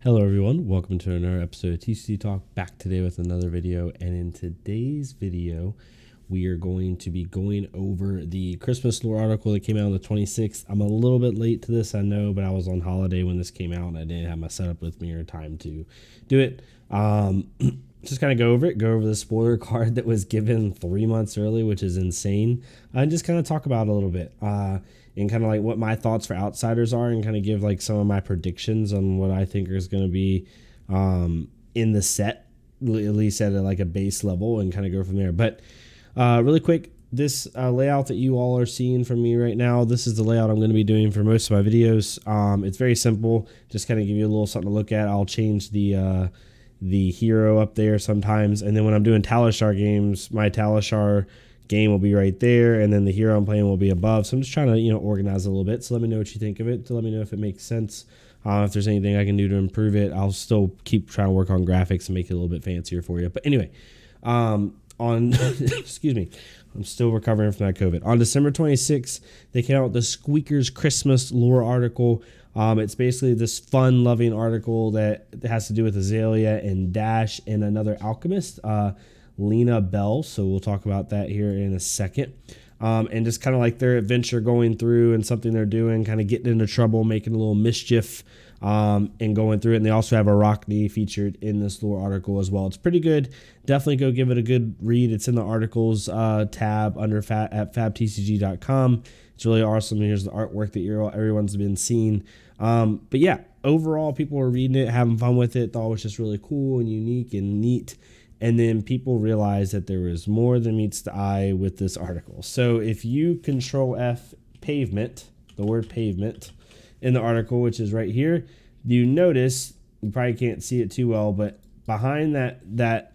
Hello everyone, welcome to another episode of TCG Talk, back today with another video. And in today's video we are going to be going over the Christmas lore article that came out on the 26th. I'm a little bit late to this, I know, but I was on holiday when this came out and I didn't have my setup with me or time to do it. Just kind of go over the spoiler card that was given 3 months early, which is insane, and just kind of talk about it a little bit, and kind of like what my thoughts for Outsiders are, and kind of give like some of my predictions on what I think is going to be in the set, at least at like a base level, and kind of go from there. But really quick, this layout that you all are seeing from me right now, this is the layout I'm going to be doing for most of my videos. It's very simple, just kind of give you a little something to look at. I'll change the hero up there sometimes, and then when I'm doing Talishar games, my Talishar game will be right there, and then the hero I'm playing will be above. So I'm just trying to organize it a little bit. So let me know what you think of it, to let me know if it makes sense, if there's anything I can do to improve it. I'll still keep trying to work on graphics and make it a little bit fancier for you. But anyway, on excuse me, I'm still recovering from that COVID. On December 26th, they came out with the Squeakers Christmas lore article. It's basically this fun-loving article that has to do with Azalea and Dash and another alchemist, Lena Bell. So we'll talk about that here in a second. And just kind of like their adventure going through and something they're doing, kind of getting into trouble, making a little mischief, and going through it. And they also have Arachne featured in this lore article as well. It's pretty good. Definitely go give it a good read. It's in the articles tab under at fabtcg.com. It's really awesome. Here's the artwork that everyone's been seeing. But yeah, overall, people were reading it, having fun with it. Thought it was just really cool and unique and neat. And then people realized that there was more than meets the eye with this article. So if you Control F pavement, the word pavement in the article, which is right here, you notice, you probably can't see it too well, but behind that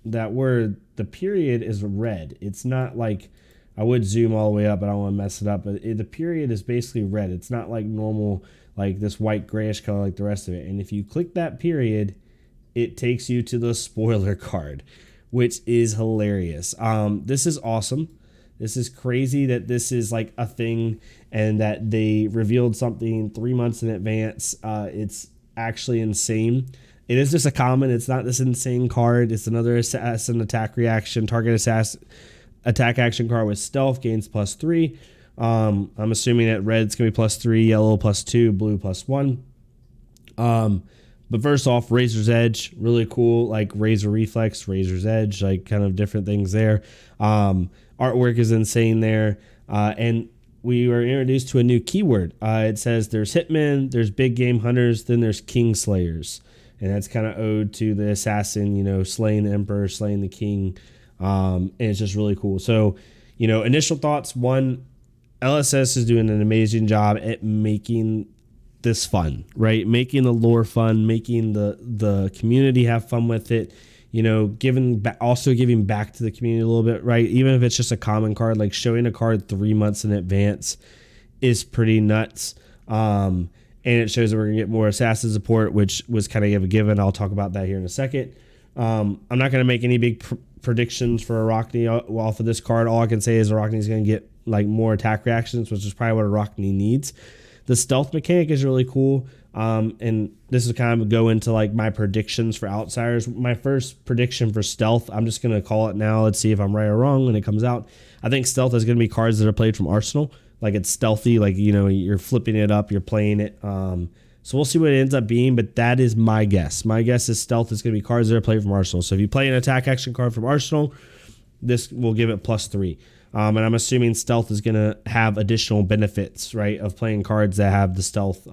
word, the period is red. It's not like, I would zoom all the way up, but I don't want to mess it up. But the period is basically red. It's not like normal, like this white grayish color like the rest of it. And if you click that period, it takes you to the spoiler card, which is hilarious. This is awesome. This is crazy that this is like a thing and that they revealed something 3 months in advance. It's actually insane. It is just a common. It's not this insane card. It's another assassin attack reaction, target assassin attack action card with stealth, gains +3. I'm assuming that red's going to be +3, yellow +2, blue +1. But first off, Razor's Edge, really cool, like Razor Reflex, Razor's Edge, like kind of different things there. Artwork is insane there. And we were introduced to a new keyword. It says there's Hitmen, there's Big Game Hunters, then there's Kingslayers. And that's kind of ode to the assassin, slaying the Emperor, slaying the King. And it's just really cool. So, initial thoughts. One, LSS is doing an amazing job at making this fun, right? Making the lore fun, making the community have fun with it, also giving back to the community a little bit, right? Even if it's just a common card, like showing a card 3 months in advance is pretty nuts. And it shows that we're gonna get more assassin support, which was kind of a given. I'll talk about that here in a second. I'm not gonna make any big predictions for Arachne off of this card. All I can say is Arachne is gonna get like more attack reactions, which is probably what Arachne needs. The stealth mechanic is really cool, and this is kind of go into like my predictions for Outsiders. My first prediction for stealth, I'm just going to call it now. Let's see if I'm right or wrong when it comes out. I think stealth is going to be cards that are played from Arsenal. Like it's stealthy, like, you're flipping it up, you're playing it. So we'll see what it ends up being, but that is my guess. My guess is stealth is going to be cards that are played from Arsenal. So if you play an attack action card from Arsenal, this will give it +3. And I'm assuming stealth is going to have additional benefits, right, of playing cards that have the stealth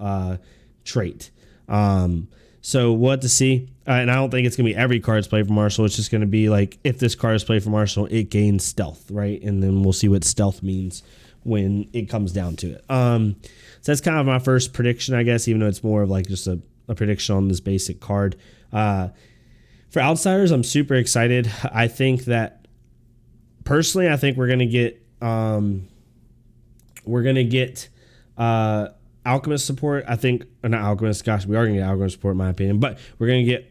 trait. So we'll have to see. And I don't think it's going to be every card played from Arsenal. It's just going to be like, if this card is played from Arsenal, it gains stealth, right? And then we'll see what stealth means when it comes down to it. So that's kind of my first prediction, I guess, even though it's more of like just a prediction on this basic card. For Outsiders, I'm super excited. I think that, personally, I think we're gonna get Alchemist support. I think, or not Alchemist. Gosh, we are gonna get Alchemist support in my opinion. But we're gonna get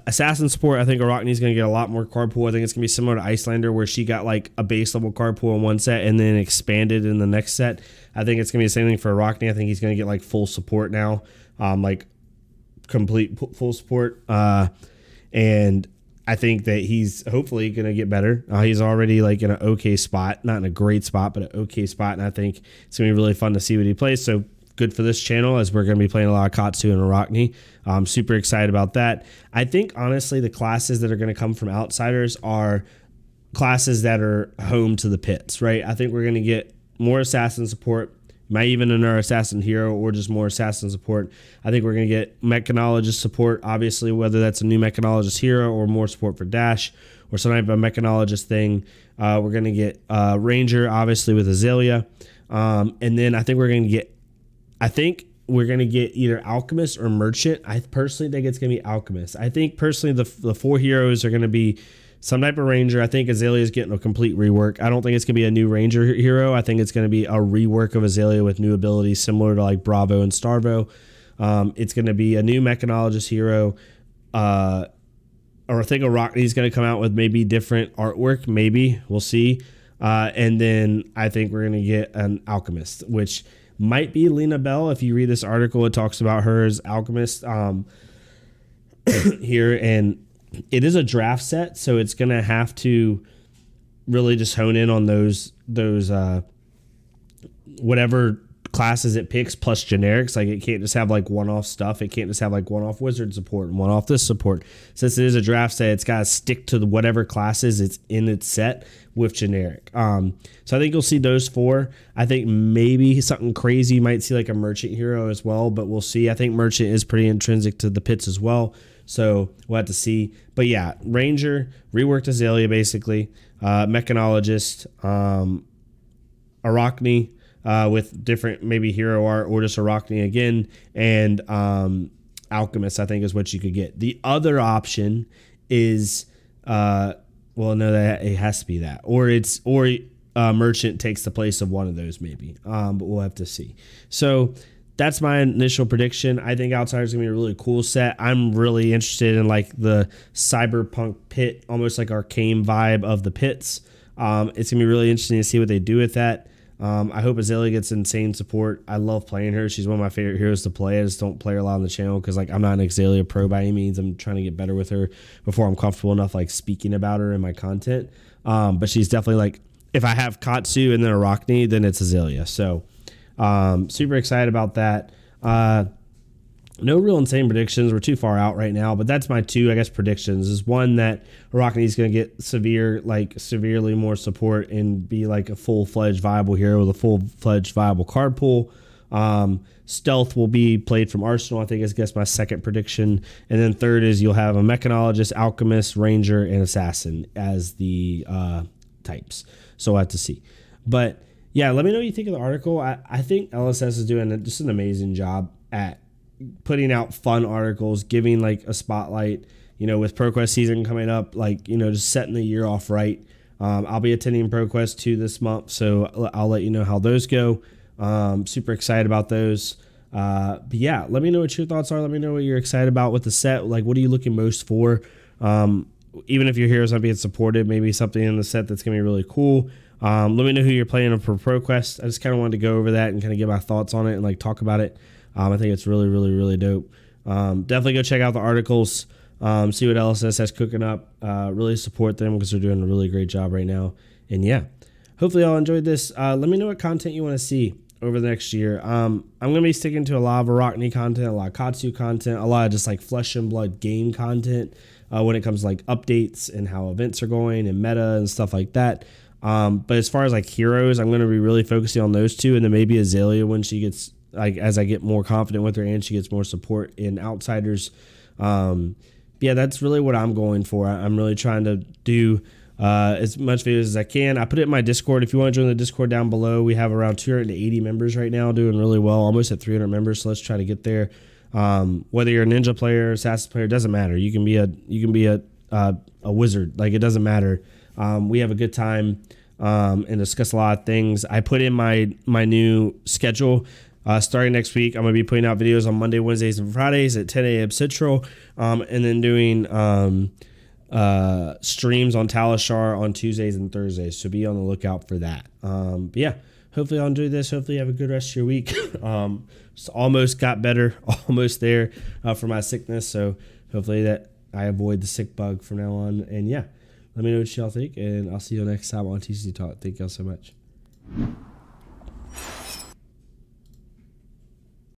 Assassin support. I think Arachne is gonna get a lot more card pool. I think it's gonna be similar to Icelander, where she got like a base level card pool in one set and then expanded in the next set. I think it's gonna be the same thing for Arachne. I think he's gonna get like full support now, like complete full support. And I think that he's hopefully going to get better. He's already like in an okay spot, not in a great spot, but an okay spot. And I think it's going to be really fun to see what he plays. So good for this channel, as we're going to be playing a lot of Katsu and Arachne. I'm super excited about that. I think, honestly, the classes that are going to come from Outsiders are classes that are home to the pits, right? I think we're going to get more assassin support, might even another assassin hero, or just more assassin support. I think we're going to get mechanologist support, obviously, whether that's a new mechanologist hero or more support for Dash or some type of mechanologist thing. We're going to get Ranger, obviously, with Azalea. And then I think we're going to get either Alchemist or Merchant. I personally think it's going to be Alchemist. I think personally the 4 heroes are going to be some type of Ranger. I think Azalea is getting a complete rework. I don't think it's going to be a new Ranger hero. I think it's going to be a rework of Azalea with new abilities similar to like Bravo and Starvo. It's going to be a new mechanologist hero. Or I think Arachne is going to come out with maybe different artwork. Maybe. We'll see. And then I think we're going to get an Alchemist, which might be Lena Bell. If you read this article, it talks about her as Alchemist here. And it is a draft set, so it's going to have to really just hone in on those whatever classes it picks plus generics. Like, it can't just have like one-off stuff. It can't just have like one-off wizard support and one-off this support. Since it is a draft set, it's got to stick to whatever classes it's in its set with generic. So I think you'll see those 4. I think maybe something crazy, you might see like a Merchant hero as well, but we'll see. I think Merchant is pretty intrinsic to the pits as well. So we'll have to see. But yeah, Ranger, reworked Azalea basically, mechanologist, Arachne with different maybe hero art, or just Arachne again, and Alchemist, I think, is what you could get. The other option is that it has to be that, or Merchant takes the place of one of those maybe, but we'll have to see. So that's my initial prediction. I think Outsiders is going to be a really cool set. I'm really interested in like the cyberpunk pit, almost like arcane vibe of the pits. It's going to be really interesting to see what they do with that. I hope Azalea gets insane support. I love playing her. She's one of my favorite heroes to play. I just don't play her a lot on the channel because like I'm not an Azalea pro by any means. I'm trying to get better with her before I'm comfortable enough like speaking about her in my content. But she's definitely like, if I have Katsu and then Arachne, then it's Azalea. So super excited about that. No real insane predictions. We're too far out right now, but that's my 2, I guess, predictions. Is one that Arachne is going to get severely more support and be like a full-fledged viable hero with a full-fledged viable card pool. Stealth will be played from Arsenal, I think, is, I guess, my second prediction. And then third is you'll have a mechanologist, alchemist, ranger, and assassin as the types. So we'll have to see. But yeah, let me know what you think of the article. I think LSS is doing just an amazing job at putting out fun articles, giving like a spotlight, with ProQuest season coming up, like, just setting the year off right. I'll be attending ProQuest 2 this month, so I'll let you know how those go. Super excited about those. But yeah, let me know what your thoughts are. Let me know what you're excited about with the set. Like, what are you looking most for? Even if your hero's not being supported, maybe something in the set that's going to be really cool. Let me know who you're playing for ProQuest. I just kind of wanted to go over that and kind of get my thoughts on it and like talk about it. I think it's really, really, really dope. Definitely go check out the articles, see what LSS has cooking up. Really support them because they're doing a really great job right now. And yeah, hopefully y'all enjoyed this. Let me know what content you want to see over the next year. I'm going to be sticking to a lot of Arachne content, a lot of Katsu content, a lot of just like flesh and blood game content when it comes to like updates and how events are going and meta and stuff like that. But as far as like heroes, I'm going to be really focusing on those 2, and then maybe Azalea when she gets, like, as I get more confident with her and she gets more support in Outsiders. Yeah, that's really what I'm going for. I'm really trying to do as much videos as I can. I put it in my Discord. If you want to join the Discord down below, we have around 280 members right now, doing really well, almost at 300 members. So let's try to get there. Whether you're a ninja player, assassin player, doesn't matter. You can be a wizard. Like, it doesn't matter. We have a good time and discuss a lot of things. I put in my new schedule. Starting next week, I'm going to be putting out videos on Monday, Wednesdays, and Fridays at 10 a.m. Central, and then doing streams on Talishar on Tuesdays and Thursdays. So be on the lookout for that. But yeah, hopefully y'all enjoyed this. Hopefully you have a good rest of your week. Almost got better, almost there for my sickness. So hopefully that I avoid the sick bug from now on. And yeah, let me know what y'all think, and I'll see you next time on TCG Talk. Thank y'all so much.